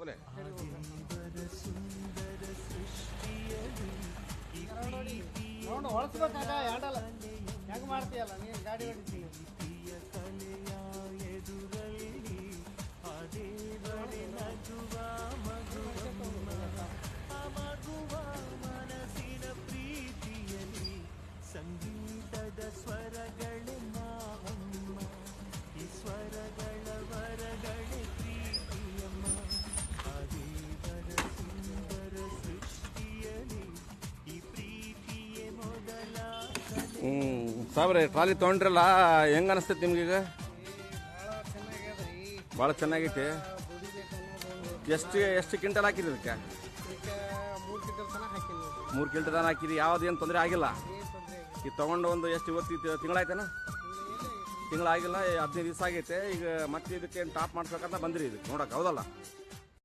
ಒಲೆ ನೋಡು ಹೊಳಸ್ಬೇಕಾಗ ಎರಡಲ್ಲ ಹೆಂಗೆ ಮಾಡ್ತೀಯಲ್ಲ ನೀನು ಗಾಡಿ ಹೊಡಿತೀಯ ಮನಸ್ಸಿನ ಪ್ರೀತಿಯಲಿ ಸಂಗೀತದ ಸ್ವರಗಳೇ ನಾವಮ್ಮ ಈ ಸ್ವರಗಳ ವರಗಳೇ ಪ್ರೀತಿಯಮ್ಮ ದೇವರ ಸುಂದರ ಸೃಷ್ಟಿಯಲಿ ಈ ಪ್ರೀತಿಯೇ ಮೊದಲ ಸಾಬ್ರೆ ಟ್ರಾಲಿ ತೊಗೊಂಡ್ರಲ್ಲ ಹೆಂಗ ಅನಿಸ್ತೈತಿ ನಿಮ್ಗೀಗ ಭಾಳ ಚೆನ್ನಾಗೈತಿ ಎಷ್ಟು ಕ್ವಿಂಟಲ್ ಹಾಕಿರಿ ಇದಕ್ಕೆ 3 ಕ್ವಿಂಟಲ್ ತನಕ ಹಾಕಿರಿ ಯಾವ್ದೇನು ತೊಂದರೆ ಆಗಿಲ್ಲ ಈಗ ತೊಗೊಂಡು ಒಂದು ಎಷ್ಟು ಇವತ್ತು ತಿಂಗಳಾಯ್ತೇನ ತಿಂಗಳಾಗಿಲ್ಲ 15 ದಿವಸ ಆಗೈತೆ ಈಗ ಮತ್ತೆ ಇದಕ್ಕೆ ಟಾಪ್ ಮಾಡ್ಬೇಕಂತ ಬಂದ್ರಿ ಇದಕ್ಕೆ ನೋಡಕ್ಕೆ ಹೌದಲ್ಲ